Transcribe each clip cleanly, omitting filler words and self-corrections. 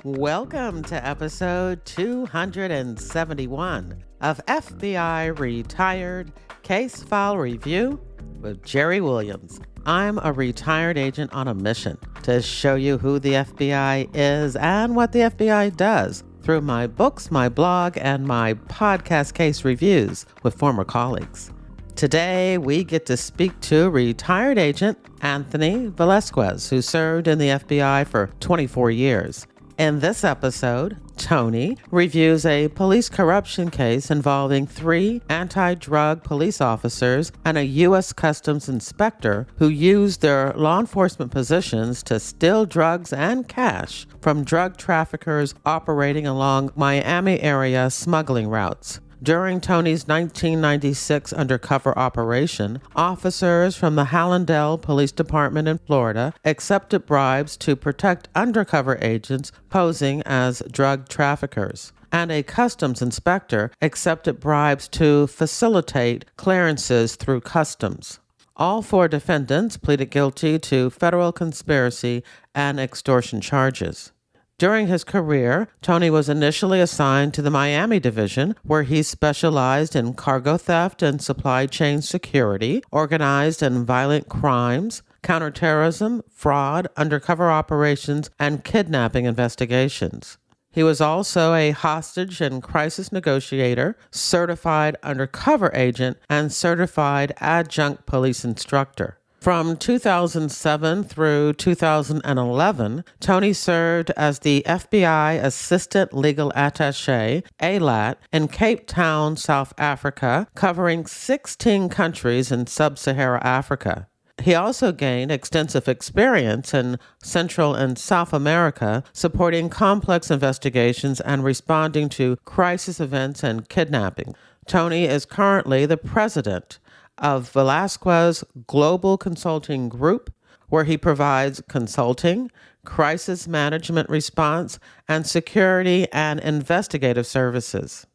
Welcome to episode 271 of FBI Retired Case File Review with Jerry Williams. I'm a retired agent on a mission to show you who the FBI is and what the FBI does through my books, my blog, and my podcast case reviews with former colleagues. Today, we get to speak to retired agent Anthony Velazquez, who served in the FBI for 24 years. In this episode, Tony reviews a police corruption case involving 3 anti-drug police officers and a U.S. Customs inspector who used their law enforcement positions to steal drugs and cash from drug traffickers operating along Miami area smuggling routes. During Tony's 1996 undercover operation, officers from the Hallandale Police Department in Florida accepted bribes to protect undercover agents posing as drug traffickers, and a customs inspector accepted bribes to facilitate clearances through customs. All 4 defendants pleaded guilty to federal conspiracy and extortion charges. During his career, Tony was initially assigned to the Miami division, where he specialized in cargo theft and supply chain security, organized and violent crimes, counterterrorism, fraud, undercover operations, and kidnapping investigations. He was also a hostage and crisis negotiator, certified undercover agent, and certified adjunct police instructor. From 2007 through 2011, Tony served as the FBI Assistant Legal Attaché, ALAT, in Cape Town, South Africa, covering 16 countries in sub-Saharan Africa. He also gained extensive experience in Central and South America, supporting complex investigations and responding to crisis events and kidnapping. Tony is currently the president of Velasquez Global Consulting Group, where he provides consulting, crisis management response, and security and investigative services.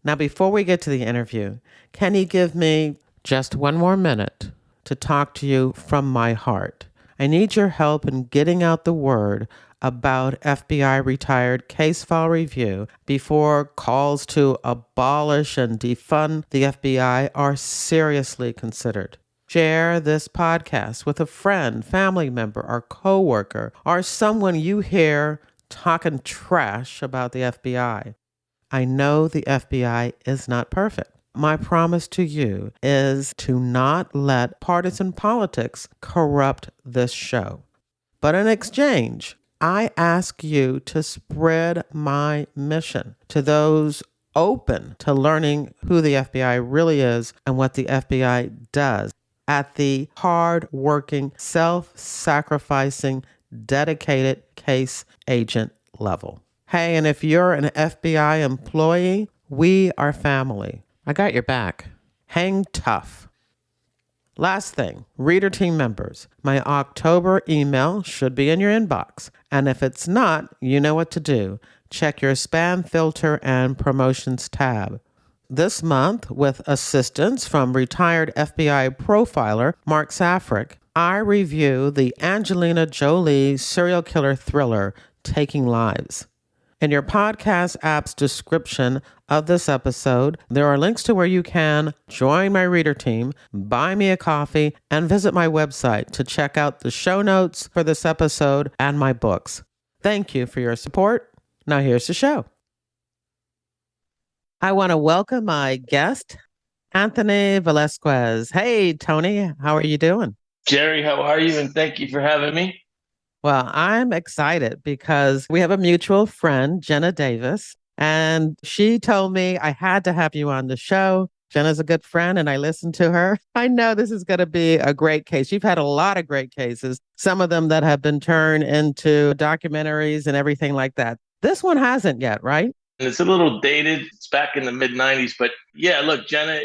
Now, before we get to the interview, can you give me just one more minute to talk to you from my heart? I need your help in getting out the word about FBI Retired Case File Review before calls to abolish and defund the FBI are seriously considered. Share this podcast with a friend, family member, or coworker, or someone you hear talking trash about the FBI. I know the FBI is not perfect. My promise to you is to not let partisan politics corrupt this show. But in exchange, I ask you to spread my mission to those open to learning who the FBI really is and what the FBI does at the hard-working, self-sacrificing, dedicated case agent level. Hey, and if you're an FBI employee, we are family. I got your back. Hang tough. Last thing, reader team members, my October email should be in your inbox. And if it's not, you know what to do. Check your spam filter and promotions tab. This month, with assistance from retired FBI profiler Mark Safrick, I review the Angelina Jolie serial killer thriller, Taking Lives. In your podcast app's description of this episode, there are links to where you can join my reader team, buy me a coffee, and visit my website to check out the show notes for this episode and my books. Thank you for your support. Now here's the show. I want to welcome my guest, Anthony Velasquez. Hey, Tony, how are you doing? Jerry, how are you? And thank you for having me. Well, I'm excited because we have a mutual friend, Jenna Davis, and she told me I had to have you on the show. Jenna's a good friend, and I listened to her. I know this is going to be a great case. You've had a lot of great cases, some of them that have been turned into documentaries and everything like that. This one hasn't yet, right? It's a little dated. It's back in the mid-90s. But yeah, look, Jenna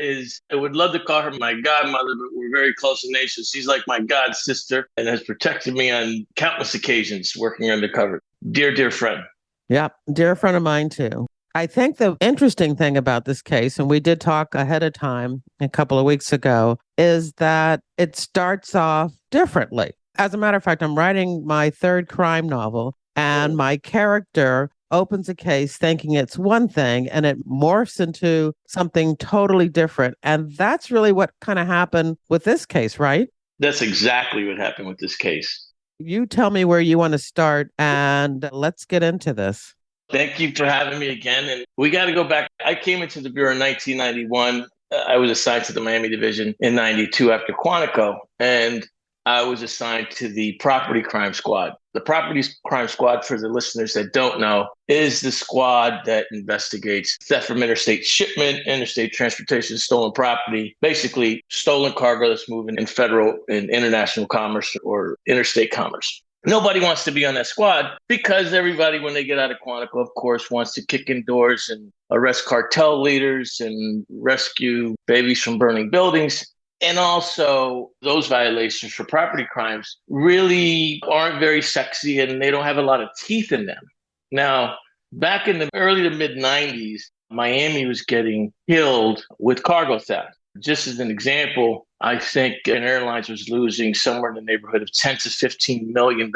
I would love to call her my godmother, but we're very close in age. So she's like my god sister and has protected me on countless occasions working undercover. Dear, dear friend. Yeah, dear friend of mine too. I think the interesting thing about this case, and we did talk ahead of time a couple of weeks ago, is that it starts off differently. As a matter of fact, I'm writing my 3rd crime novel. And my character opens a case thinking it's one thing and it morphs into something totally different. And that's really what kind of happened with this case, right? That's exactly what happened with this case. You tell me where you want to start and let's get into this. Thank you for having me again. And we got to go back. I came into the Bureau in 1991. I was assigned to the Miami Division in 92 after Quantico. And I was assigned to the Property Crime Squad. The Property Crime Squad, for the listeners that don't know, is the squad that investigates theft from interstate shipment, interstate transportation, stolen property, basically stolen cargo that's moving in federal and international commerce or interstate commerce. Nobody wants to be on that squad because everybody, when they get out of Quantico, of course, wants to kick in doors and arrest cartel leaders and rescue babies from burning buildings. And also, those violations for property crimes really aren't very sexy and they don't have a lot of teeth in them. Now, back in the early to mid 90s, Miami was getting killed with cargo theft. Just as an example, I think an airlines was losing somewhere in the neighborhood of $10 to $15 million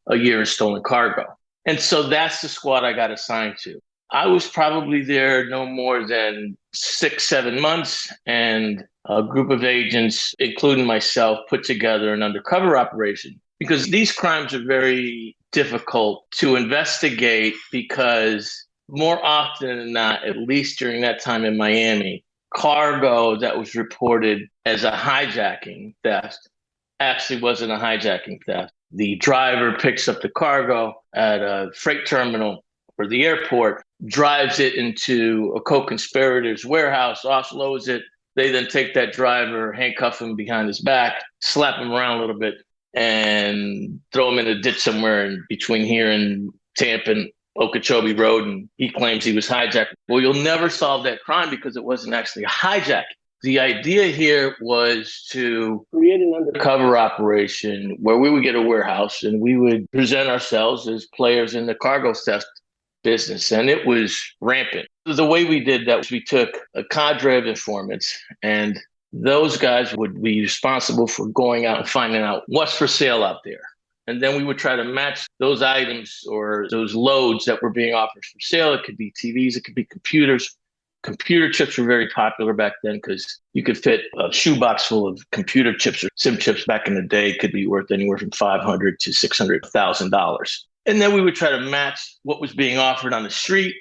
a year in stolen cargo. And so that's the squad I got assigned to. I was probably there no more than 6-7 months, and a group of agents, including myself, put together an undercover operation because these crimes are very difficult to investigate because more often than not, at least during that time in Miami, cargo that was reported as a hijacking theft actually wasn't a hijacking theft. The driver picks up the cargo at a freight terminal or the airport, drives it into a co-conspirator's warehouse, offloads it. They then take that driver, handcuff him behind his back, slap him around a little bit, and throw him in a ditch somewhere in between here and Tampa and Okeechobee Road. And he claims he was hijacked. Well, you'll never solve that crime because it wasn't actually a hijack. The idea here was to create an undercover operation where we would get a warehouse and we would present ourselves as players in the cargo theft business, and it was rampant. The way we did that was we took a cadre of informants, and those guys would be responsible for going out and finding out what's for sale out there. And then we would try to match those items or those loads that were being offered for sale. It could be TVs, it could be computers. Computer chips were very popular back then because you could fit a shoebox full of computer chips or SIM chips back in the day. It could be worth anywhere from $500,000 to $600,000. And then we would try to match what was being offered on the street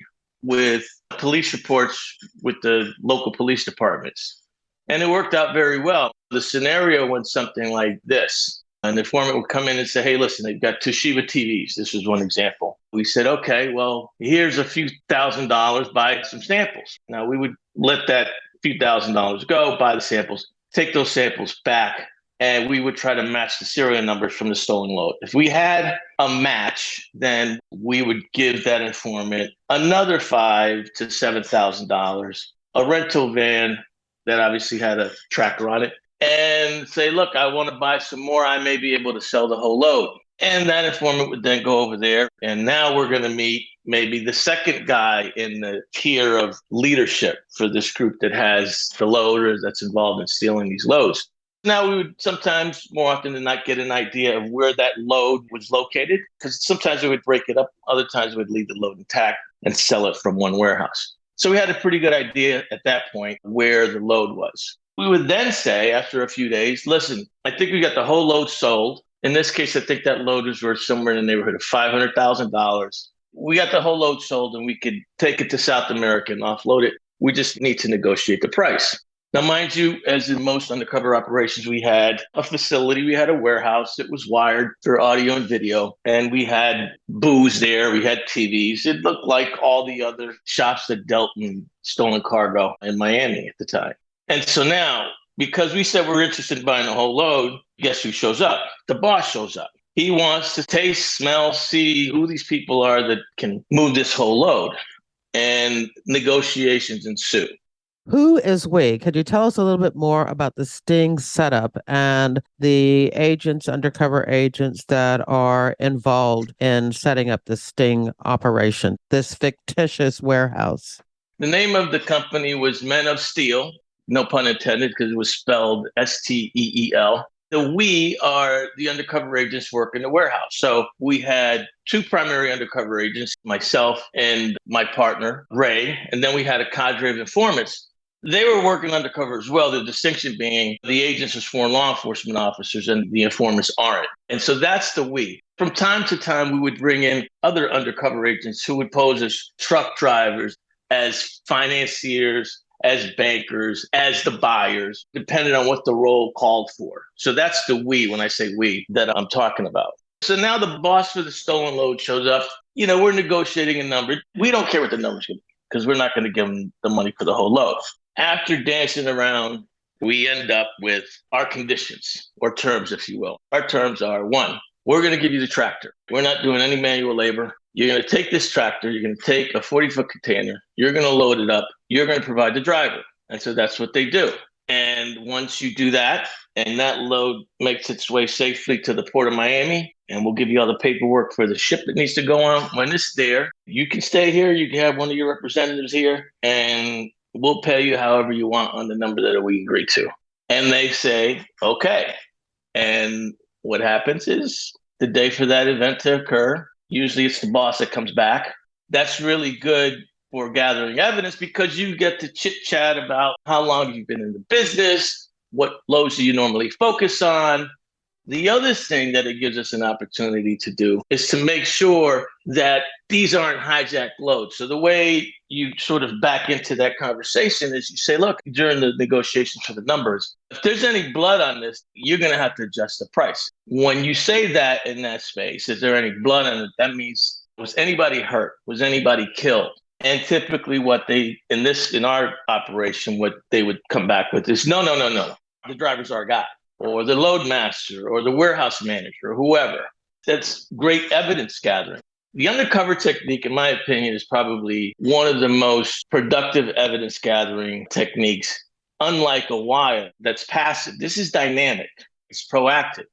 with police reports with the local police departments. And it worked out very well. The scenario went something like this. An informant would come in and say, hey, listen, they've got Toshiba TVs. This was one example. We said, okay, well, here's a few $1,000s, buy some samples. Now, we would let that few $1,000s go, buy the samples, take those samples back, and we would try to match the serial numbers from the stolen load. If we had a match, then we would give that informant another $5,000 to $7,000, a rental van that obviously had a tracker on it, and say, look, I want to buy some more. I may be able to sell the whole load. And that informant would then go over there. And now we're going to meet maybe the second guy in the tier of leadership for this group that has the loader that's involved in stealing these loads. Now we would sometimes, more often than not, get an idea of where that load was located, because sometimes we would break it up. Other times we'd leave the load intact and sell it from one warehouse. So we had a pretty good idea at that point where the load was. We would then say, after a few days, listen, I think we got the whole load sold. In this case, I think that load was worth somewhere in the neighborhood of $500,000. We got the whole load sold and we could take it to South America and offload it. We just need to negotiate the price. Now, mind you, as in most undercover operations, we had a facility, we had a warehouse that was wired for audio and video, and we had booze there, we had TVs. It looked like all the other shops that dealt in stolen cargo in Miami at the time. And so now, because we said we're interested in buying the whole load, guess who shows up? The boss shows up. He wants to taste, smell, see who these people are that can move this whole load. And negotiations ensue. Who is we? Could you tell us a little bit more about the sting setup and the agents, undercover agents that are involved in setting up the sting operation, this fictitious warehouse? The name of the company was Men of Steel, no pun intended, because it was spelled Steel. The we are the undercover agents work in the warehouse. So we had two primary undercover agents, myself and my partner, Ray, and then we had a cadre of informants. They were working undercover as well. The distinction being the agents are sworn law enforcement officers and the informants aren't. And so that's the we. From time to time, we would bring in other undercover agents who would pose as truck drivers, as financiers, as bankers, as the buyers, depending on what the role called for. So that's the we, when I say we, that I'm talking about. So now the boss for the stolen load shows up. We're negotiating a number. We don't care what the number's going to be because we're not going to give them the money for the whole load. After dancing around, we end up with our conditions or terms, if you will. Our terms are, one, we're going to give you the tractor. We're not doing any manual labor. You're going to take this tractor. You're going to take a 40-foot container. You're going to load it up. You're going to provide the driver. And so that's what they do. And once you do that, and that load makes its way safely to the port of Miami, and we'll give you all the paperwork for the ship that needs to go on. When it's there, you can stay here. You can have one of your representatives here, and we'll pay you however you want on the number that we agree to. And they say, okay. And what happens is the day for that event to occur, usually it's the boss that comes back. That's really good for gathering evidence because you get to chit chat about how long you've been in the business, what loads do you normally focus on. The other thing that it gives us an opportunity to do is to make sure that these aren't hijacked loads. So the way you sort of back into that conversation is you say, look, during the negotiations for the numbers, if there's any blood on this, you're going to have to adjust the price. When you say that in that space, is there any blood on it? That means, was anybody hurt? Was anybody killed? And typically what in our operation, what they would come back with is, no. The driver's our guy, or the load master, or the warehouse manager, or whoever. That's great evidence gathering. The undercover technique, in my opinion, is probably one of the most productive evidence gathering techniques. Unlike a wire that's passive, this is dynamic. It's proactive.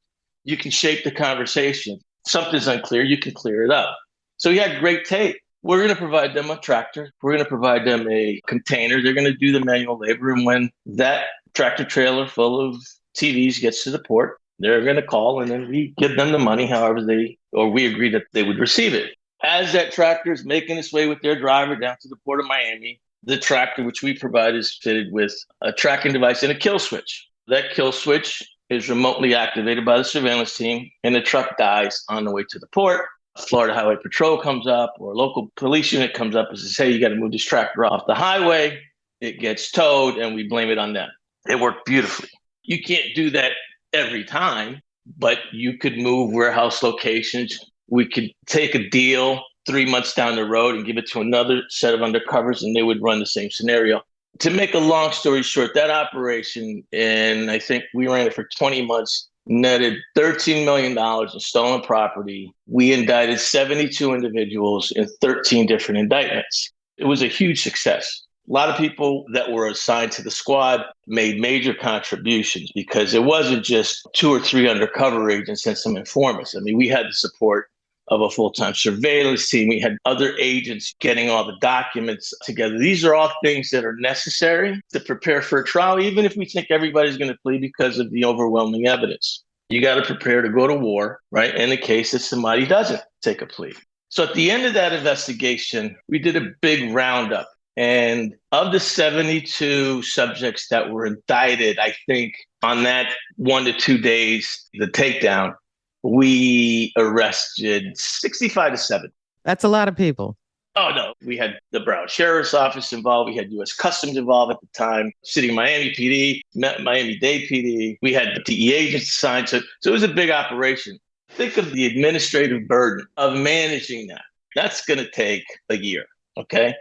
You can shape the conversation. If something's unclear, you can clear it up. So you had great tape. We're going to provide them a tractor. We're going to provide them a container. They're going to do the manual labor. And when that tractor trailer full of TVs gets to the port, they're going to call and then we give them the money however we agree that they would receive it. As that tractor is making its way with their driver down to the port of Miami, the tractor which we provide is fitted with a tracking device and a kill switch. That kill switch is remotely activated by the surveillance team and the truck dies on the way to the port. Florida Highway Patrol comes up or a local police unit comes up and says, hey, you got to move this tractor off the highway. It gets towed and we blame it on them. It worked beautifully. You can't do that every time, but you could move warehouse locations. We could take a deal 3 months down the road and give it to another set of undercovers and they would run the same scenario. To make a long story short, that operation, and I think we ran it for 20 months, netted $13 million in stolen property. We indicted 72 individuals in 13 different indictments. It was a huge success. A lot of people that were assigned to the squad made major contributions because it wasn't just 2 or 3 undercover agents and some informants. I mean, we had the support of a full-time surveillance team. We had other agents getting all the documents together. These are all things that are necessary to prepare for a trial, even if we think everybody's going to plea because of the overwhelming evidence. You got to prepare to go to war, right, in the case that somebody doesn't take a plea. So at the end of that investigation, we did a big roundup. And of the 72 subjects that were indicted, I think on that 1 to 2 days, the takedown, we arrested 65 to 70. That's a lot of people. Oh, no. We had the Broward Sheriff's Office involved. We had U.S. Customs involved at the time, City of Miami PD, Miami-Dade PD. We had the DEA agents assigned. So it was a big operation. Think of the administrative burden of managing that. That's going to take a year, okay?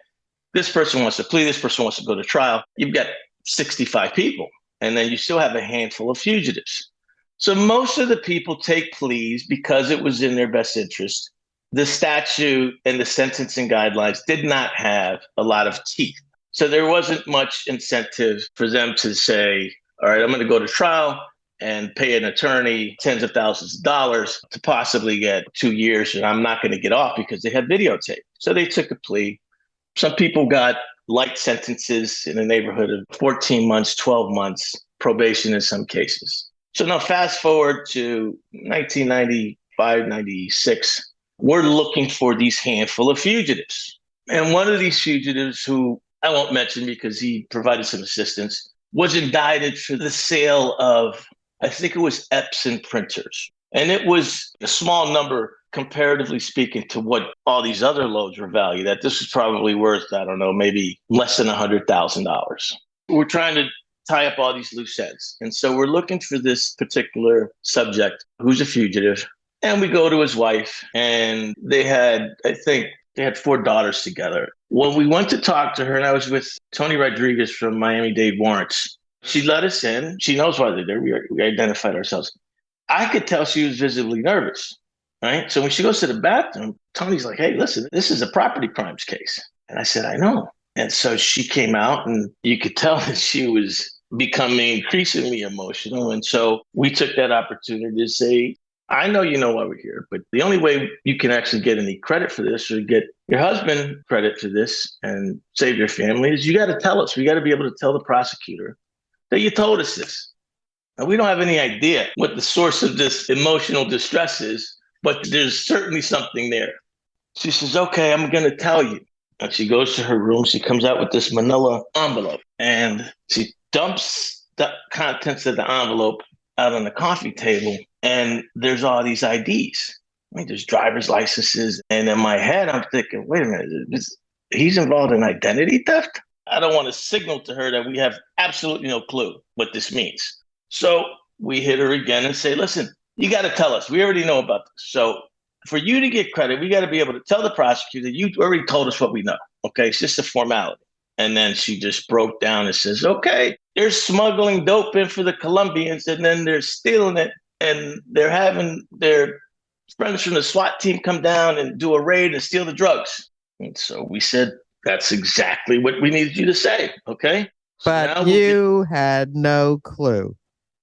This person wants to plea. This person wants to go to trial. You've got 65 people, and then you still have a handful of fugitives. So most of the people take pleas because it was in their best interest. The statute and the sentencing guidelines did not have a lot of teeth. So there wasn't much incentive for them to say, all right, I'm going to go to trial and pay an attorney tens of thousands of dollars to possibly get 2 years, and I'm not going to get off because they had videotape. So they took a plea. Some people got light sentences in the neighborhood of 14 months, 12 months, probation in some cases. So now fast forward to 1995, 96, we're looking for these handful of fugitives. And one of these fugitives, who I won't mention because he provided some assistance, was indicted for the sale of, I think it was Epson printers. And it was a small number, comparatively speaking, to what all these other loads were valued at. This was probably worth, I don't know, maybe less than $100,000. We're trying to tie up all these loose ends. And so we're looking for this particular subject who's a fugitive. And we go to his wife, and they had, I think, they had 4 daughters together. When we went to talk to her, and I was with Tony Rodriguez from Miami-Dade Warrants, she let us in. She knows why they're there. We identified ourselves. I could tell she was visibly nervous, right? So when she goes to the bathroom, Tony's like, hey, listen, this is a property crimes case. And I said, I know. And so she came out, and you could tell that she was becoming increasingly emotional. And so we took that opportunity to say, I know you know why we're here, but the only way you can actually get any credit for this or get your husband credit for this and save your family is you got to tell us. We got to be able to tell the prosecutor that you told us this. And we don't have any idea what the source of this emotional distress is, but there's certainly something there. She says, okay, I'm going to tell you. And she goes to her room. She comes out with this manila envelope, and she dumps the contents of the envelope out on the coffee table. And there's all these IDs. I mean, there's driver's licenses. And in my head, I'm thinking, wait a minute, he's involved in identity theft? I don't want to signal to her that we have absolutely no clue what this means. So we hit her again and say, listen, you got to tell us. We already know about this. So for you to get credit, we got to be able to tell the prosecutor, you already told us what we know. Okay, it's just a formality. And then she just broke down and says, okay, they're smuggling dope in for the Colombians, and then they're stealing it, and they're having their friends from the SWAT team come down and do a raid and steal the drugs. And so we said, that's exactly what we needed you to say. Okay. But you had no clue.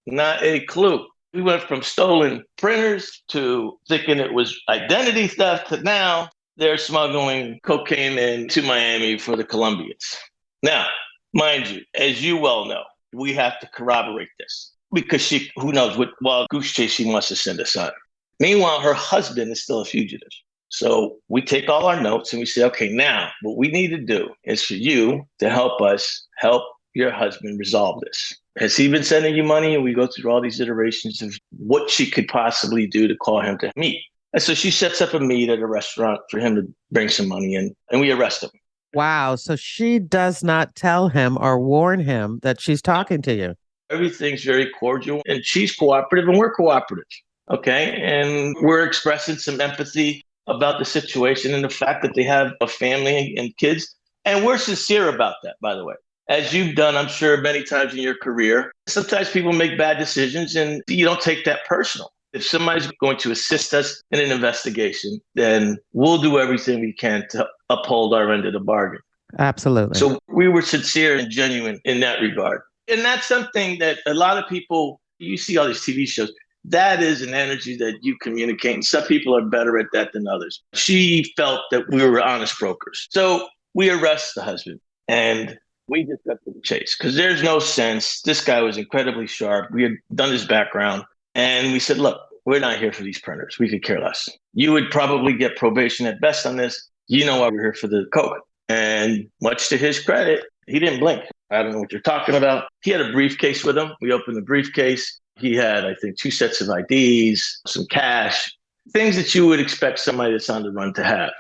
Not a clue. We went from stolen printers to thinking it was identity theft to now they're smuggling cocaine into Miami for the Colombians. Now, mind you, as you well know, we have to corroborate this because she, who knows what wild goose chase she wants to send us on. Meanwhile, her husband is still a fugitive. So we take all our notes and we say, okay, now what we need to do is for you to help us help your husband resolve this. Has he been sending you money? And we go through all these iterations of what she could possibly do to call him to meet. And so she sets up a meet at a restaurant for him to bring some money in, and we arrest him. Wow. So she does not tell him or warn him that she's talking to you. Everything's very cordial, and she's cooperative and we're cooperative. Okay. And we're expressing some empathy about the situation and the fact that they have a family and kids. And we're sincere about that, by the way. As you've done, I'm sure, many times in your career, sometimes people make bad decisions and you don't take that personal. If somebody's going to assist us in an investigation, then we'll do everything we can to uphold our end of the bargain. Absolutely. So we were sincere and genuine in that regard. And that's something that a lot of people, you see all these TV shows, that is an energy that you communicate. And some people are better at that than others. She felt that we were honest brokers. So we arrest the husband and we just got to the chase because there's no sense. This guy was incredibly sharp. We had done his background. And we said, look, we're not here for these printers. We could care less. You would probably get probation at best on this. You know why we're here for the coke. And much to his credit, he didn't blink. I don't know what you're talking about. He had a briefcase with him. We opened the briefcase. He had, I think, 2 sets of IDs, some cash, things that you would expect somebody that's on the run to have.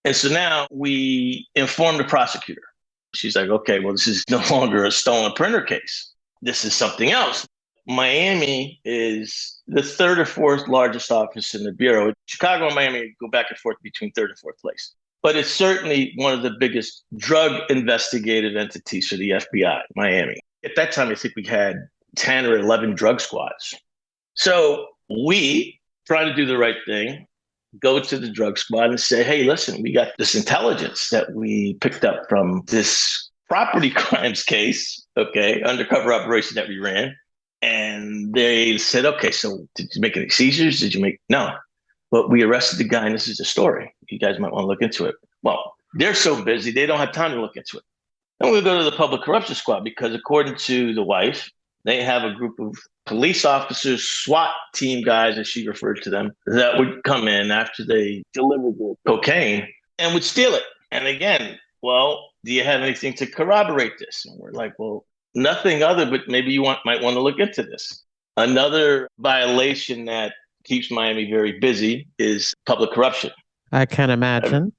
And so now we informed the prosecutor. She's like, okay, well, this is no longer a stolen printer case. This is something else. Miami is the 3rd or 4th largest office in the Bureau. Chicago and Miami go back and forth between 3rd and 4th place. But it's certainly one of the biggest drug investigative entities for the FBI, Miami. At that time, I think we had 10 or 11 drug squads. So we try to do the right thing, go to the drug squad and say, hey, listen, we got this intelligence that we picked up from this property crimes case, okay, undercover operation that we ran. And they said, okay, so did you make any seizures? No. But we arrested the guy, and this is the story. You guys might want to look into it. Well, they're so busy, they don't have time to look into it. Then we go to the public corruption squad because according to the wife, They have a group of police officers, SWAT team guys, as she referred to them, that would come in after they delivered the cocaine and would steal it. And again, well, do you have anything to corroborate this? And we're like, well, nothing other, but maybe you might want to look into this. Another violation that keeps Miami very busy is public corruption. I can imagine.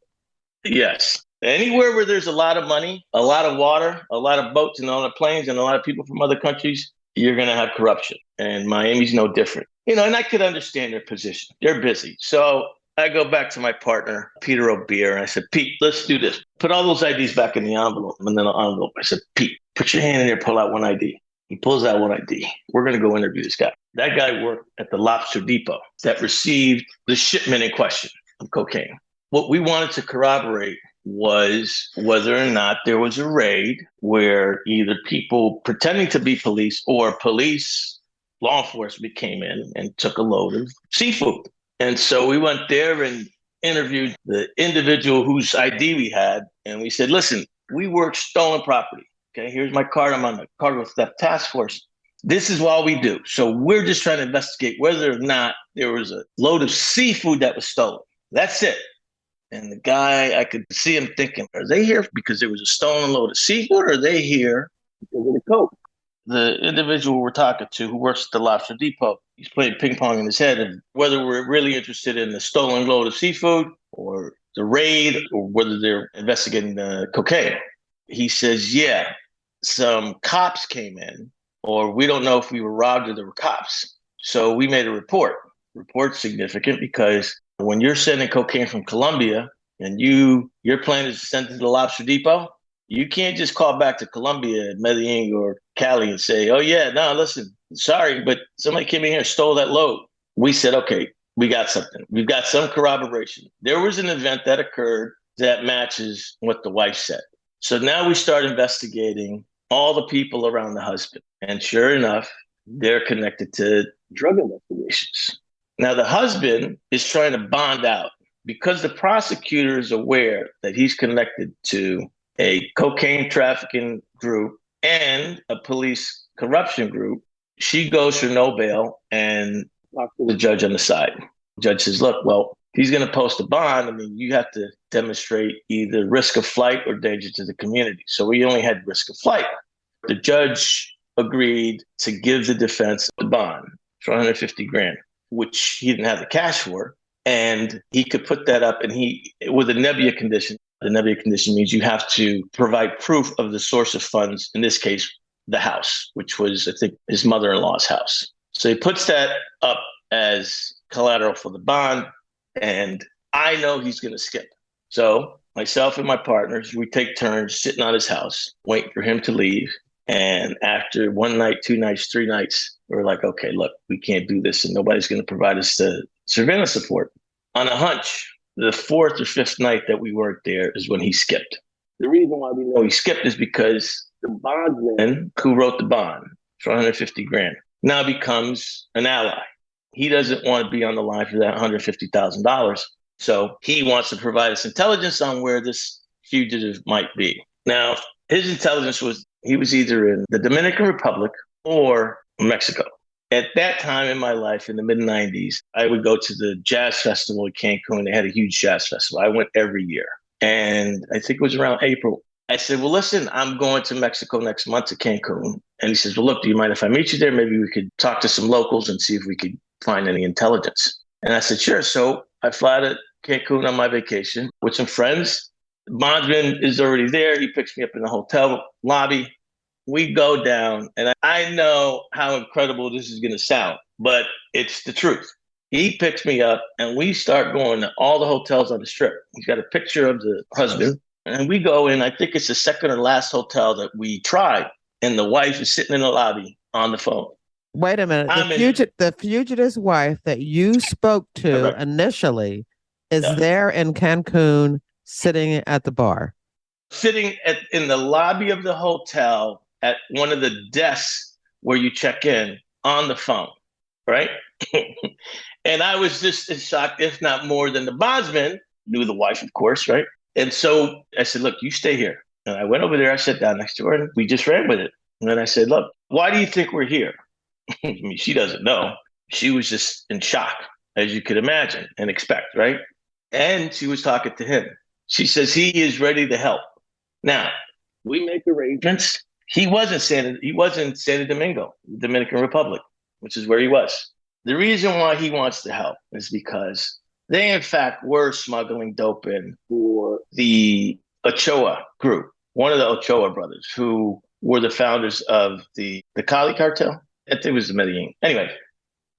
Yes. Anywhere where there's a lot of money, a lot of water, a lot of boats and a lot of planes and a lot of people from other countries, you're going to have corruption. And Miami's no different. And I could understand their position. They're busy. So I go back to my partner, Peter O'Beer, and I said, Pete, let's do this. Put all those IDs back in the envelope. And then the envelope, I said, Pete, put your hand in there, pull out one ID. He pulls out one ID. We're going to go interview this guy. That guy worked at the Lobster Depot that received the shipment in question of cocaine. What we wanted to corroborate was whether or not there was a raid where either people pretending to be police or police law enforcement came in and took a load of seafood. And so we went there and interviewed the individual whose ID we had. And we said, listen, we work stolen property. Okay, here's my card. I'm on the cargo theft task force. This is what we do. So we're just trying to investigate whether or not there was a load of seafood that was stolen. That's it. And the guy, I could see him thinking, are they here because there was a stolen load of seafood, or are they here because of the coke? The individual we're talking to who works at the Lobster Depot, he's playing ping pong in his head of whether we're really interested in the stolen load of seafood or the raid or whether they're investigating the cocaine. He says, yeah, some cops came in, or we don't know if we were robbed or there were cops. So we made a report. Report's significant because when you're sending cocaine from Colombia and your plan is to send it to the Lobster Depot, you can't just call back to Colombia, Medellin, or Cali and say, oh, yeah, no, listen, sorry, but somebody came in here and stole that load. We said, okay, we got something. We've got some corroboration. There was an event that occurred that matches what the wife said. So now we start investigating all the people around the husband. And sure enough, they're connected to drug investigations. Now, the husband is trying to bond out because the prosecutor is aware that he's connected to a cocaine trafficking group and a police corruption group. She goes for no bail and talks to the judge on the side. The judge says, look, well, he's going to post a bond. I mean, you have to demonstrate either risk of flight or danger to the community. So we only had risk of flight. The judge agreed to give the defense the bond for $150,000, which he didn't have the cash for. And he could put that up and with a nebia condition. The nebia condition means you have to provide proof of the source of funds, in this case, the house, which was, I think, his mother-in-law's house. So he puts that up as collateral for the bond, and I know he's going to skip. So myself and my partners, we take turns sitting on his house, waiting for him to leave. And after one night, 2 nights, 3 nights, we're like, okay, look, we can't do this, and nobody's going to provide us the surveillance support. On a hunch, the 4th or 5th night that we weren't there is when he skipped. The reason why we know he skipped is because the bondsman who wrote the bond for $150,000 now becomes an ally. He doesn't want to be on the line for that $150,000. So he wants to provide us intelligence on where this fugitive might be. Now, his intelligence was he was either in the Dominican Republic or Mexico. At that time in my life, in the mid-90s, I would go to the jazz festival in Cancun. They had a huge jazz festival. I went every year. And I think it was around April. I said, well, listen, I'm going to Mexico next month to Cancun. And he says, well, look, do you mind if I meet you there? Maybe we could talk to some locals and see if we could find any intelligence. And I said, sure. So I fly to Cancun on my vacation with some friends. The bondsman is already there. He picks me up in the hotel lobby. We go down, and I know how incredible this is going to sound, but it's the truth. He picks me up, and we start going to all the hotels on the Strip. He's got a picture of the husband, and we go in. I think it's the second or last hotel that we tried, and the wife is sitting in the lobby on the phone. Wait a minute. The fugitive's wife that you spoke to initially is there in Cancun sitting at the bar. Sitting in the lobby of the hotel at one of the desks where you check in on the phone, right? And I was just as shocked, if not more, than the bondsman, knew the wife, of course, right? And so I said, look, you stay here. And I went over there, I sat down next to her, and we just ran with it. And then I said, look, Why do you think we're here? I mean, she doesn't know. She was just in shock, as you could imagine and expect, right? And she was talking to him. She says he is ready to help. Now, we make arrangements. He wasn't Santo Domingo, Dominican Republic, which is where he was. The reason why he wants to help is because they in fact were smuggling dope in for the Ochoa group, one of the Ochoa brothers who were the founders of the Cali cartel. I think it was the Medellin. Anyway,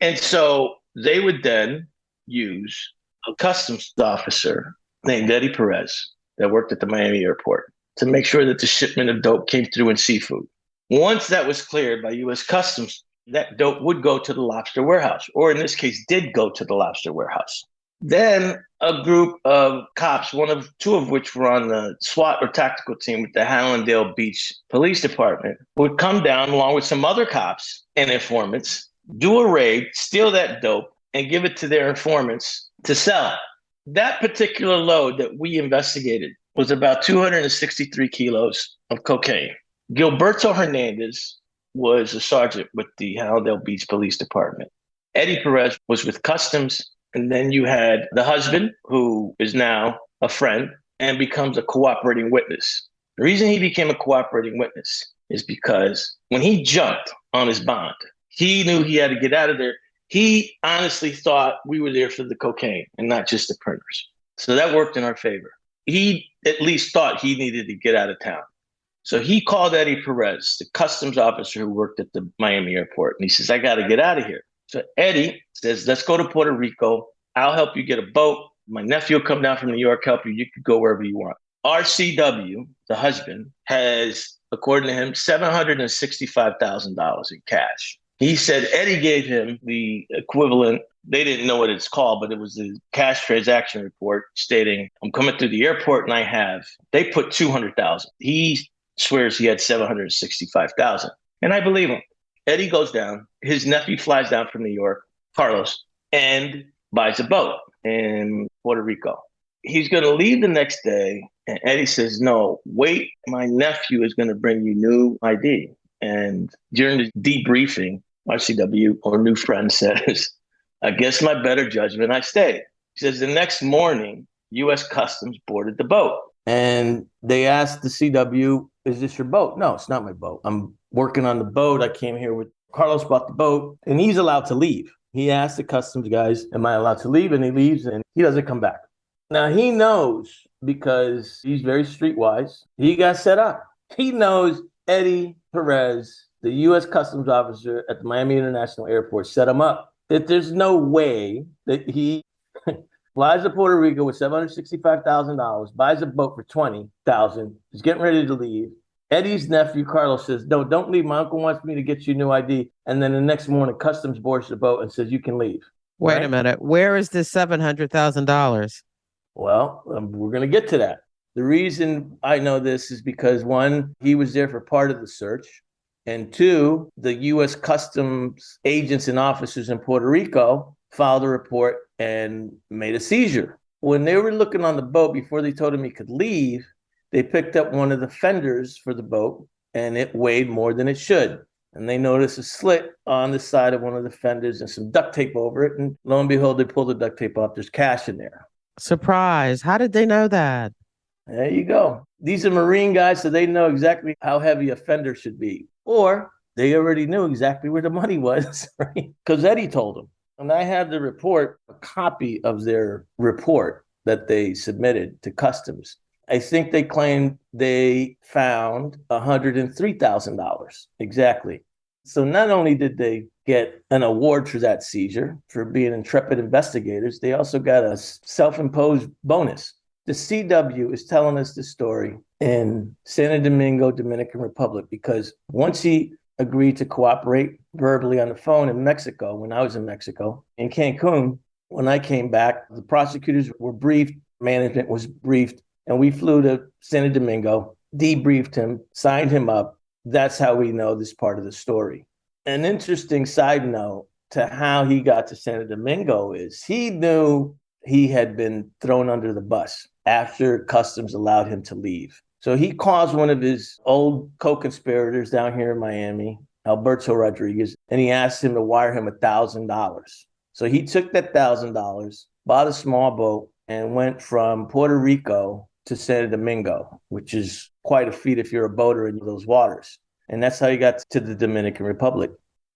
and so they would then use a customs officer named Eddie Perez that worked at the Miami airport to make sure that the shipment of dope came through in seafood. Once that was cleared by U.S. Customs, that dope would go to the lobster warehouse, or in this case, did go to the lobster warehouse. Then a group of cops, two of which were on the SWAT or tactical team with the Hallandale Beach Police Department, would come down along with some other cops and informants, do a raid, steal that dope, and give it to their informants to sell. That particular load that we investigated was about 263 kilos of cocaine. Gilberto Hernandez was a sergeant with the Hallandale Beach Police Department. Eddie Perez was with Customs. And then you had the husband, who is now a friend and becomes a cooperating witness. The reason he became a cooperating witness is because when he jumped on his bond, he knew he had to get out of there. He honestly thought we were there for the cocaine and not just the printers. So that worked in our favor. He at least thought he needed to get out of town. So he called Eddie Perez, the customs officer who worked at the Miami airport. And he says, I got to get out of here. So Eddie says, let's go to Puerto Rico. I'll help you get a boat. My nephew will come down from New York, help you. You can go wherever you want. RCW, the husband, has, according to him, $765,000 in cash. He said Eddie gave him the equivalent. They didn't know what it's called, but it was the cash transaction report stating, I'm coming through the airport and they put 200,000. He swears he had 765,000. And I believe him. Eddie goes down. His nephew flies down from New York, Carlos, and buys a boat in Puerto Rico. He's going to leave the next day. And Eddie says, no, wait, my nephew is going to bring you new ID. And during the debriefing, RCW or new friend says, against my better judgment, I stayed. He says the next morning, U.S. Customs boarded the boat. And they asked the CW, is this your boat? No, it's not my boat. I'm working on the boat. I came here with Carlos, bought the boat, and he's allowed to leave. He asked the customs guys, am I allowed to leave? And he leaves and he doesn't come back. Now he knows, because he's very streetwise, he got set up. He knows Eddie Perez, the U.S. Customs officer at the Miami International Airport, set him up. That there's no way that he flies to Puerto Rico with $765,000, buys a boat for $20,000, is getting ready to leave. Eddie's nephew, Carlos, says, no, don't leave. My uncle wants me to get you a new ID. And then the next morning, Customs boards the boat and says, you can leave. Wait a minute. Where is this $700,000? Well, we're going to get to that. The reason I know this is because, one, he was there for part of the search. And two, the U.S. Customs agents and officers in Puerto Rico filed a report and made a seizure. When they were looking on the boat before they told him he could leave, they picked up one of the fenders for the boat and it weighed more than it should. And they noticed a slit on the side of one of the fenders and some duct tape over it. And lo and behold, they pulled the duct tape off. There's cash in there. Surprise. How did they know that? There you go. These are Marine guys, so they know exactly how heavy a fender should be. Or they already knew exactly where the money was, right? Because Eddie told them. And I have the report, a copy of their report that they submitted to Customs. I think they claimed they found $103,000 exactly. So not only did they get an award for that seizure for being intrepid investigators, they also got a self-imposed bonus. The CW is telling us the story in Santo Domingo, Dominican Republic, because once he agreed to cooperate verbally on the phone in Mexico, when I was in Mexico, in Cancun, when I came back, the prosecutors were briefed, management was briefed, and we flew to Santo Domingo, debriefed him, signed him up. That's how we know this part of the story. An interesting side note to how he got to Santo Domingo is he knew he had been thrown under the bus after Customs allowed him to leave. So he calls one of his old co-conspirators down here in Miami, Alberto Rodriguez, and he asked him to wire him $1,000. So he took that $1,000, bought a small boat, and went from Puerto Rico to Santo Domingo, which is quite a feat if you're a boater in those waters. And that's how he got to the Dominican Republic.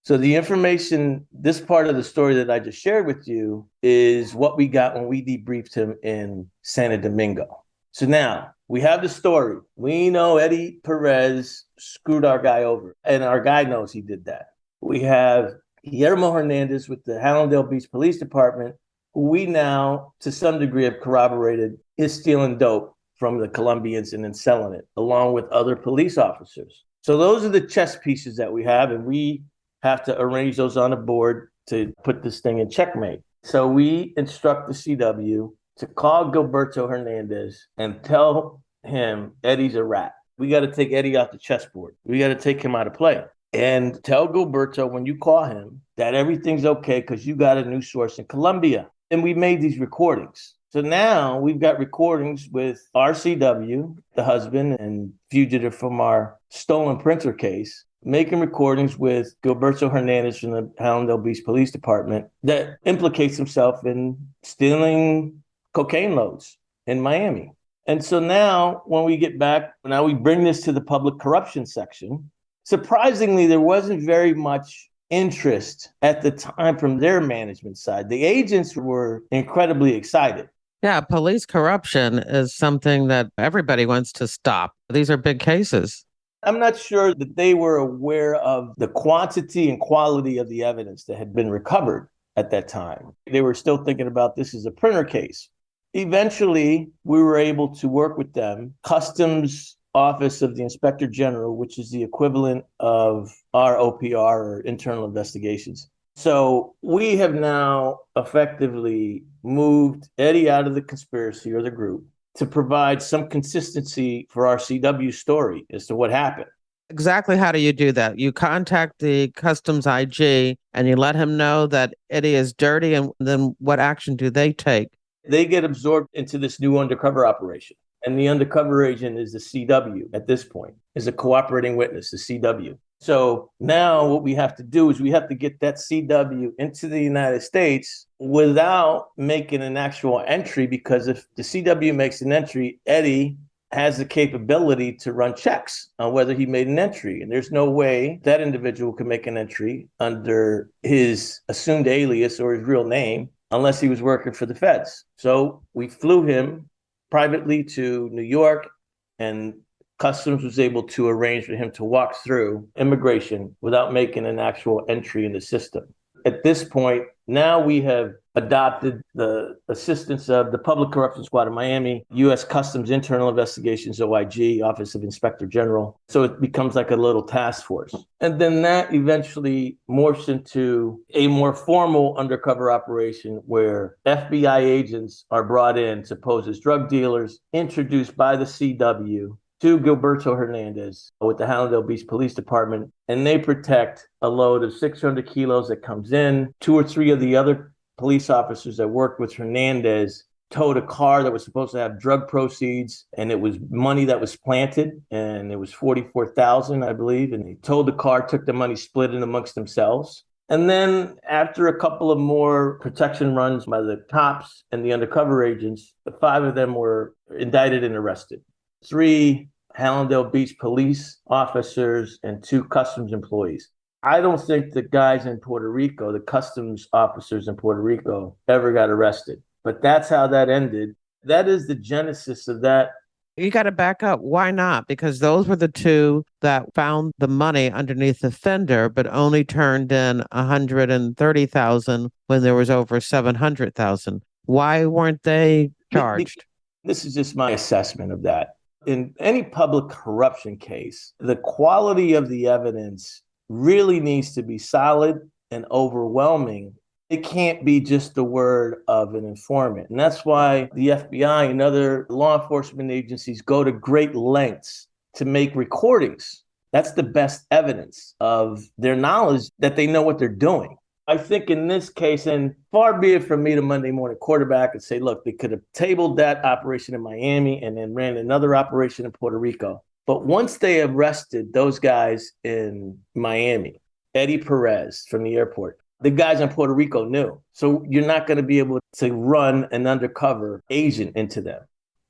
So the information, this part of the story that I just shared with you is what we got when we debriefed him in Santo Domingo. So now we have the story. We know Eddie Perez screwed our guy over, and our guy knows he did that. We have Guillermo Hernandez with the Hallandale Beach Police Department, who we now, to some degree, have corroborated is stealing dope from the Colombians and then selling it, along with other police officers. So those are the chess pieces that we have, and we have to arrange those on a board to put this thing in checkmate. So we instruct the CW to call Gilberto Hernandez and tell him Eddie's a rat. We got to take Eddie off the chessboard. We got to take him out of play. And tell Gilberto when you call him that everything's okay because you got a new source in Colombia. And we made these recordings. So now we've got recordings with RCW, the husband and fugitive from our stolen printer case, making recordings with Gilberto Hernandez from the Hallandale Beach Police Department that implicates himself in stealing cocaine loads in Miami. And so now when we get back, now we bring this to the public corruption section. Surprisingly, there wasn't very much interest at the time from their management side. The agents were incredibly excited. Yeah, police corruption is something that everybody wants to stop. These are big cases. I'm not sure that they were aware of the quantity and quality of the evidence that had been recovered at that time. They were still thinking about this as a printer case. Eventually, we were able to work with them. Customs Office of the Inspector General, which is the equivalent of our OPR or internal investigations. So we have now effectively moved Eddie out of the conspiracy or the group to provide some consistency for our CW story as to what happened. Exactly how do you do that? You contact the customs IG and you let him know that Eddie is dirty, and then what action do they take? They get absorbed into this new undercover operation. And the undercover agent is the CW at this point, is a cooperating witness, the CW. So now what we have to do is we have to get that CW into the United States without making an actual entry, because if the CW makes an entry, Eddie has the capability to run checks on whether he made an entry. And there's no way that individual can make an entry under his assumed alias or his real name unless he was working for the feds. So we flew him privately to New York, and Customs was able to arrange for him to walk through immigration without making an actual entry in the system. At this point, now we have adopted the assistance of the Public Corruption Squad of Miami, U.S. Customs Internal Investigations, OIG, Office of Inspector General. So it becomes like a little task force. And then that eventually morphs into a more formal undercover operation where FBI agents are brought in to pose as drug dealers, introduced by the CW to Gilberto Hernandez with the Hallandale Beach Police Department, and they protect a load of 600 kilos that comes in. 2 or 3 of the other police officers that worked with Hernandez towed a car that was supposed to have drug proceeds, and it was money that was planted, and it was $44,000, I believe, and they towed the car, took the money, split it amongst themselves. And then after a couple of more protection runs by the cops and the undercover agents, the 5 of them were indicted and arrested. 3 Hallandale Beach police officers and 2 customs employees. I don't think the guys in Puerto Rico, the customs officers in Puerto Rico, ever got arrested. But that's how that ended. That is the genesis of that. You got to back up. Why not? Because those were the 2 that found the money underneath the fender, but only turned in $130,000 when there was over $700,000. Why weren't they charged? This is just my assessment of that. In any public corruption case, the quality of the evidence really needs to be solid and overwhelming. It can't be just the word of an informant. And that's why the FBI and other law enforcement agencies go to great lengths to make recordings. That's the best evidence of their knowledge that they know what they're doing. I think in this case, and far be it from me to Monday morning quarterback and say, look, they could have tabled that operation in Miami and then ran another operation in Puerto Rico. But once they arrested those guys in Miami, Eddie Perez from the airport. The guys in Puerto Rico knew. So you're not going to be able to run an undercover agent into them.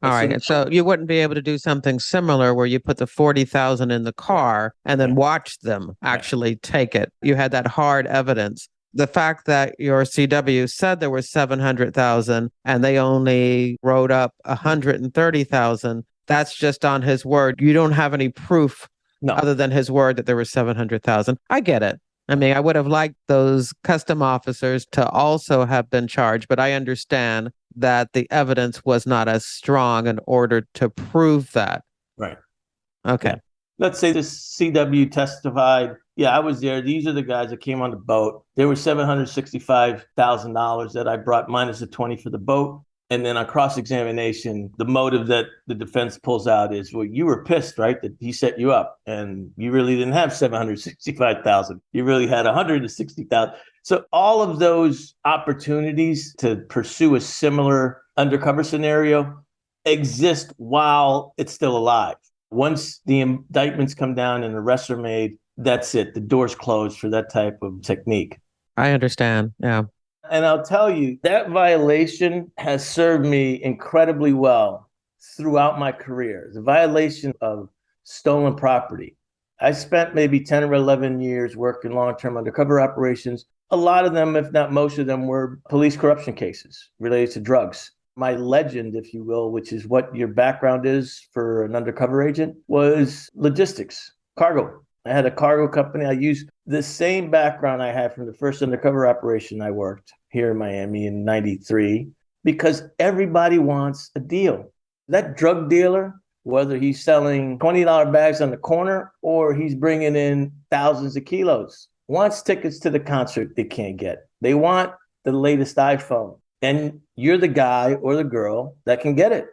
All right. So you wouldn't be able to do something similar where you put the 40,000 in the car and then watch them actually take it. You had that hard evidence. The fact that your CW said there was 700,000 and they only wrote up 130,000, that's just on his word. You don't have any proof other than his word that there was 700,000. I get it. I mean, I would have liked those custom officers to also have been charged, but I understand that the evidence was not as strong in order to prove that. Right. Okay. Yeah. Let's say the CW testified, I was there. These are the guys that came on the boat. There was $765,000 that I brought minus the 20 for the boat. And then on cross-examination, the motive that the defense pulls out is, well, you were pissed, right, that he set you up and you really didn't have 765,000. You really had 160,000. So all of those opportunities to pursue a similar undercover scenario exist while it's still alive. Once the indictments come down and arrests are made, that's it. The door's closed for that type of technique. I understand. Yeah. And I'll tell you, that violation has served me incredibly well throughout my career. The violation of stolen property. I spent maybe 10 or 11 years working long-term undercover operations. A lot of them, if not most of them, were police corruption cases related to drugs. My legend, if you will, which is what your background is for an undercover agent, was logistics, cargo. I had a cargo company. I used the same background I had from the first undercover operation I worked here in Miami in 93, because everybody wants a deal. That drug dealer, whether he's selling $20 bags on the corner or he's bringing in thousands of kilos, wants tickets to the concert they can't get. They want the latest iPhone. And you're the guy or the girl that can get it.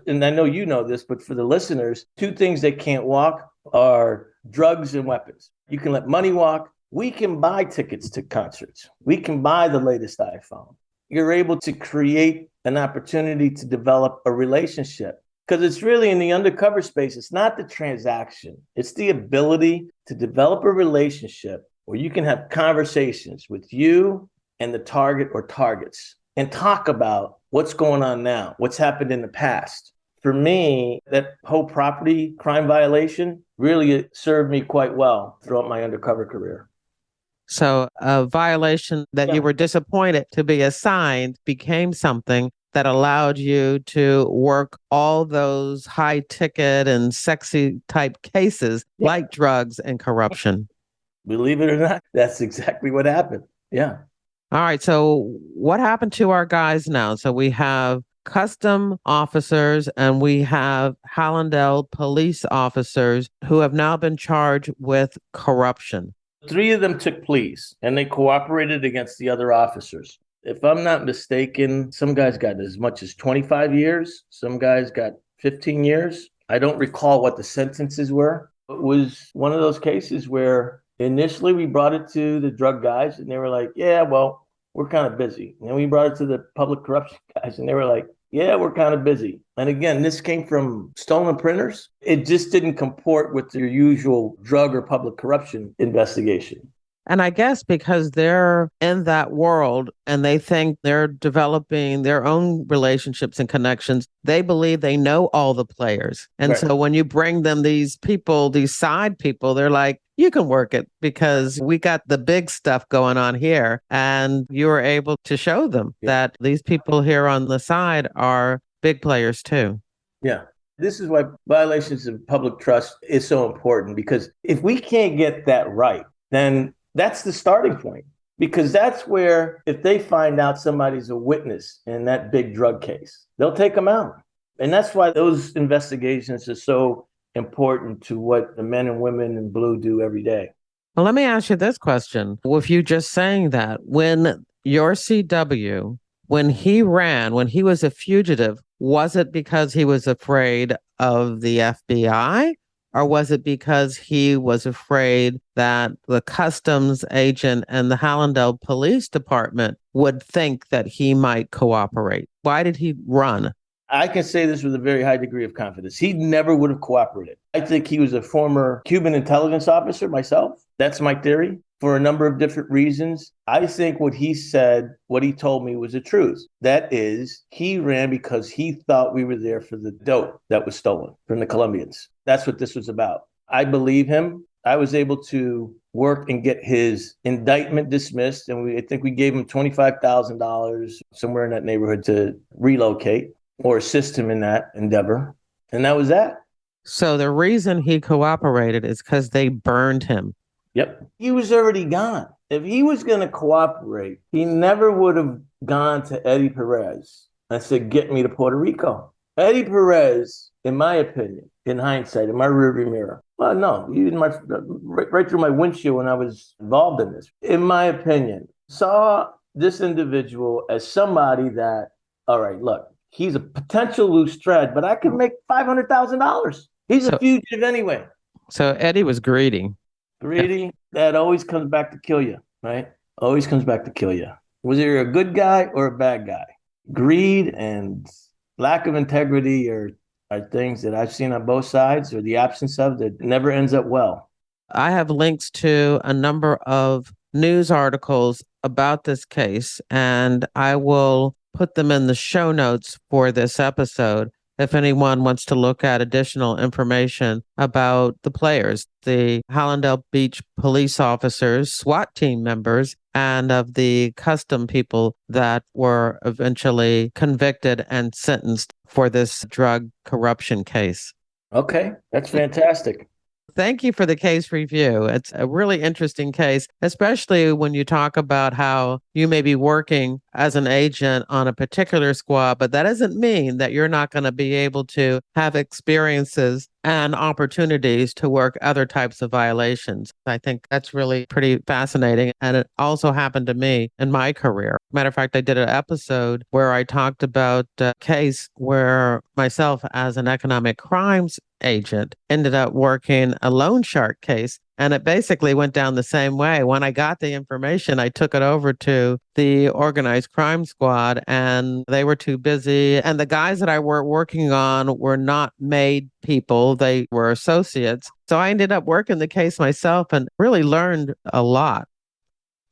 And I know you know this, but for the listeners, two things that can't walk are drugs and weapons. You can let money walk. We can buy tickets to concerts. We can buy the latest iPhone. You're able to create an opportunity to develop a relationship, because it's really in the undercover space. It's not the transaction. It's the ability to develop a relationship where you can have conversations with you and the target or targets and talk about what's going on now, what's happened in the past. For me, that whole property crime violation really served me quite well throughout my undercover career. So a violation that you were disappointed to be assigned became something that allowed you to work all those high ticket and sexy type cases like drugs and corruption. Believe it or not, that's exactly what happened. Yeah. All right. So what happened to our guys now? So we have custom officers and we have Hallandale police officers who have now been charged with corruption. 3 of them took pleas and they cooperated against the other officers. If I'm not mistaken, some guys got as much as 25 years. Some guys got 15 years. I don't recall what the sentences were. It was one of those cases where initially we brought it to the drug guys and they were like, yeah, well, we're kind of busy. And we brought it to the public corruption guys and they were like, yeah, we're kind of busy. And again, this came from stolen printers. It just didn't comport with your usual drug or public corruption investigation. And I guess because they're in that world and they think they're developing their own relationships and connections, they believe they know all the players. And so when you bring them these people, these side people, they're like, you can work it because we got the big stuff going on here. And you were able to show them that these people here on the side are big players too. Yeah. This is why violations of public trust is so important, because if we can't get that right, then that's the starting point, because that's where if they find out somebody's a witness in that big drug case, they'll take them out. And that's why those investigations are so important to what the men and women in blue do every day. Well, let me ask you this question. With you just saying that, when your CW, when he ran, when he was a fugitive, was it because he was afraid of the FBI? Or was it because he was afraid that the customs agent and the Hallandale Police Department would think that he might cooperate? Why did he run? I can say this with a very high degree of confidence. He never would have cooperated. I think he was a former Cuban intelligence officer myself. That's my theory for a number of different reasons. I think what he said, what he told me was the truth. That is, he ran because he thought we were there for the dope that was stolen from the Colombians. That's what this was about. I believe him. I was able to work and get his indictment dismissed. And I think we gave him $25,000, somewhere in that neighborhood, to relocate or assist him in that endeavor. And that was that. So the reason he cooperated is because they burned him. Yep. He was already gone. If he was going to cooperate, he never would have gone to Eddie Perez and said, get me to Puerto Rico. Eddie Perez, in my opinion, in hindsight, in my rearview mirror, well, no, right through my windshield when I was involved in this, in my opinion, saw this individual as somebody that, all right, look, he's a potential loose thread, but I can make $500,000. He's a fugitive anyway. So Eddie was greedy. Greedy, that always comes back to kill you, right? Always comes back to kill you. Was he a good guy or a bad guy? Greed and lack of integrity are things that I've seen on both sides, or the absence of, that never ends up well. I have links to a number of news articles about this case, and I will put them in the show notes for this episode if anyone wants to look at additional information about the players, the Hallandale Beach police officers, SWAT team members, and of the custom people that were eventually convicted and sentenced for this drug corruption case. Okay, that's fantastic. Thank you for the case review. It's a really interesting case, especially when you talk about how you may be working as an agent on a particular squad, but that doesn't mean that you're not going to be able to have experiences and opportunities to work other types of violations. I think that's really pretty fascinating. And it also happened to me in my career. Matter of fact, I did an episode where I talked about a case where myself, as an economic crimes agent, ended up working a loan shark case. And it basically went down the same way. When I got the information, I took it over to the organized crime squad, and they were too busy. And the guys that I were working on were not made people. They were associates. So I ended up working the case myself and really learned a lot.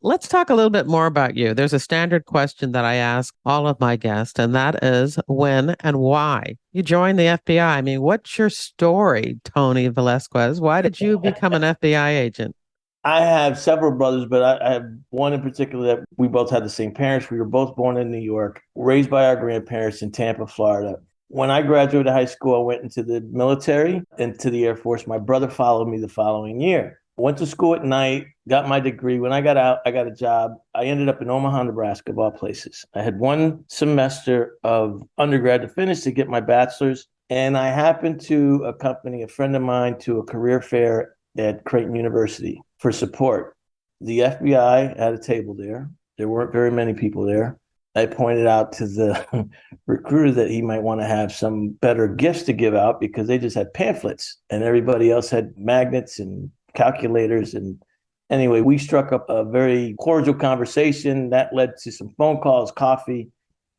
Let's talk a little bit more about you. There's a standard question that I ask all of my guests, and that is when and why you joined the FBI. I mean, what's your story, Tony Velasquez? Why did you become an FBI agent? I have several brothers, but I have one in particular that we both had the same parents. We were both born in New York, raised by our grandparents in Tampa, Florida. When I graduated high school, I went into the military, into the Air Force. My brother followed me the following year. Went to school at night, got my degree. When I got out, I got a job. I ended up in Omaha, Nebraska, of all places. I had one semester of undergrad to finish to get my bachelor's. And I happened to accompany a friend of mine to a career fair at Creighton University for support. The FBI had a table there. There weren't very many people there. I pointed out to the recruiter that he might want to have some better gifts to give out because they just had pamphlets and everybody else had magnets and calculators. And anyway, we struck up a very cordial conversation that led to some phone calls, coffee.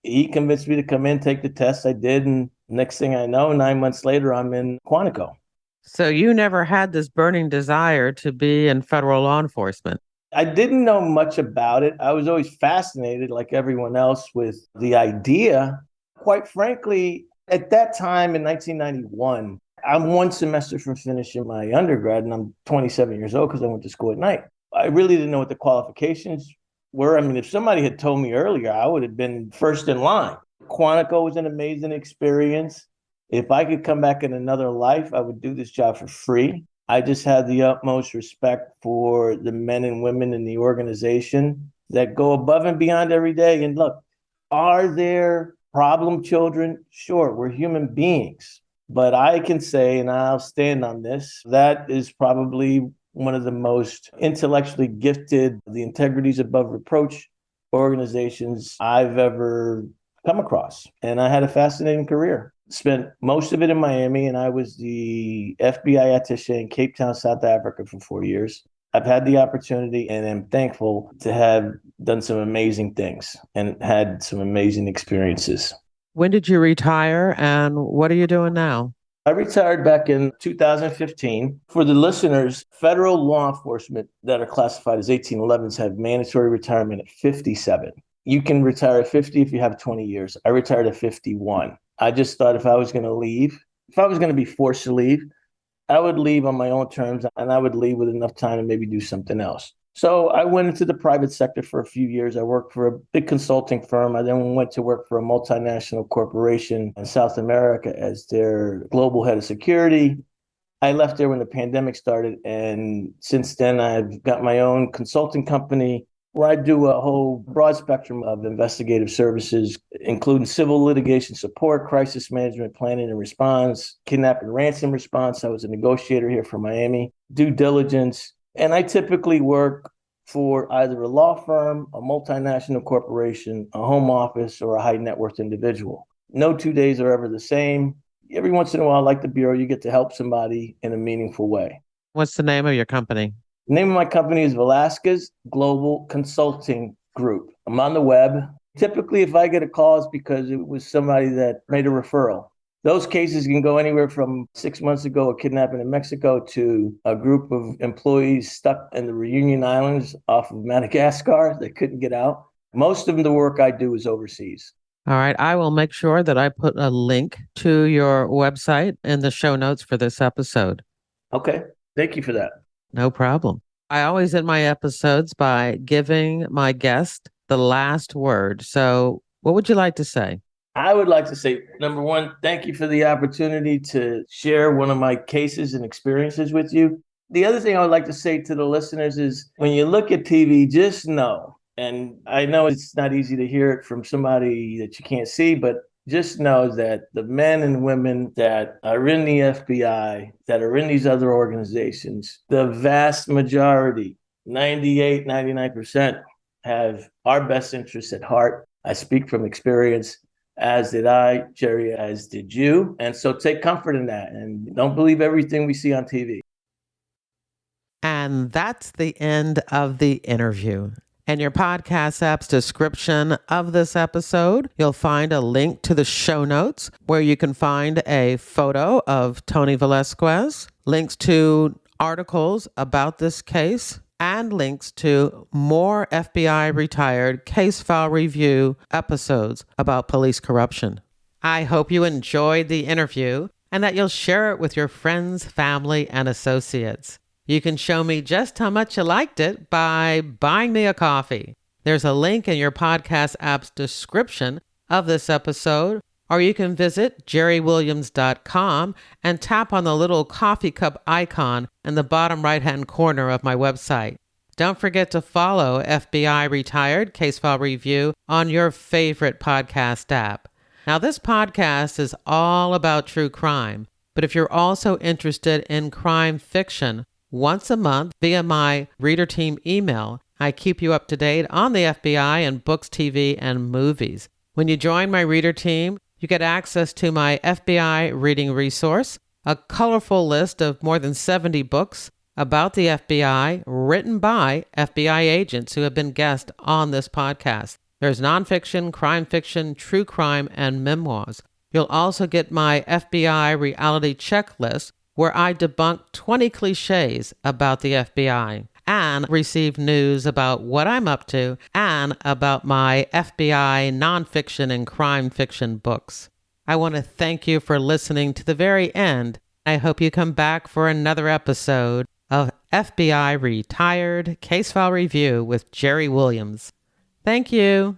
He convinced me to come in, take the test. I did. And next thing I know, 9 months later, I'm in Quantico. So you never had this burning desire to be in federal law enforcement? I didn't know much about it. I was always fascinated, like everyone else, with the idea. Quite frankly, at that time in 1991, I'm one semester from finishing my undergrad, and I'm 27 years old because I went to school at night. I really didn't know what the qualifications were. I mean, if somebody had told me earlier, I would have been first in line. Quantico was an amazing experience. If I could come back in another life, I would do this job for free. I just had the utmost respect for the men and women in the organization that go above and beyond every day. And look, are there problem children? Sure, we're human beings. But I can say, and I'll stand on this, that is probably one of the most intellectually gifted, the integrity's above reproach organizations I've ever come across. And I had a fascinating career. Spent most of it in Miami, and I was the FBI attaché in Cape Town, South Africa for 4 years. I've had the opportunity and am thankful to have done some amazing things and had some amazing experiences. When did you retire and what are you doing now? I retired back in 2015. For the listeners, federal law enforcement that are classified as 1811s have mandatory retirement at 57. You can retire at 50 if you have 20 years. I retired at 51. I just thought if I was going to leave, if I was going to be forced to leave, I would leave on my own terms and I would leave with enough time to maybe do something else. So I went into the private sector for a few years. I worked for a big consulting firm. I then went to work for a multinational corporation in South America as their global head of security. I left there when the pandemic started. And since then, I've got my own consulting company where I do a whole broad spectrum of investigative services, including civil litigation support, crisis management, planning and response, kidnap and ransom response. I was a negotiator here for Miami, due diligence. And I typically work for either a law firm, a multinational corporation, a home office, or a high net worth individual. No 2 days are ever the same. Every once in a while, like the Bureau, you get to help somebody in a meaningful way. What's the name of your company? The name of my company is Velasquez Global Consulting Group. I'm on the web. Typically, if I get a call, it's because it was somebody that made a referral. Those cases can go anywhere from 6 months ago, a kidnapping in Mexico, to a group of employees stuck in the Reunion Islands off of Madagascar that couldn't get out. Most of the work I do is overseas. All right. I will make sure that I put a link to your website in the show notes for this episode. Okay. Thank you for that. No problem. I always end my episodes by giving my guest the last word. So what would you like to say? I would like to say, number one, thank you for the opportunity to share one of my cases and experiences with you. The other thing I would like to say to the listeners is when you look at TV, just know, and I know it's not easy to hear it from somebody that you can't see, but just know that the men and women that are in the FBI, that are in these other organizations, the vast majority, 98, 99%, have our best interests at heart. I speak from experience. As did I, Jerry, as did you. And so take comfort in that and don't believe everything we see on TV. And that's the end of the interview. In your podcast app's description of this episode, you'll find a link to the show notes where you can find a photo of Tony Velazquez, links to articles about this case, and links to more FBI retired case file review episodes about police corruption. I hope you enjoyed the interview and that you'll share it with your friends, family, and associates. You can show me just how much you liked it by buying me a coffee. There's a link in your podcast app's description of this episode, or you can visit jerrywilliams.com and tap on the little coffee cup icon in the bottom right-hand corner of my website. Don't forget to follow FBI Retired Case File Review on your favorite podcast app. Now, this podcast is all about true crime, but if you're also interested in crime fiction, once a month via my reader team email, I keep you up to date on the FBI and books, TV, and movies. When you join my reader team, you get access to my FBI reading resource, a colorful list of more than 70 books about the FBI written by FBI agents who have been guests on this podcast. There's nonfiction, crime fiction, true crime, and memoirs. You'll also get my FBI reality checklist where I debunk 20 cliches about the FBI and receive news about what I'm up to and about my FBI nonfiction and crime fiction books. I want to thank you for listening to the very end. I hope you come back for another episode of FBI Retired Case File Review with Jerry Williams. Thank you.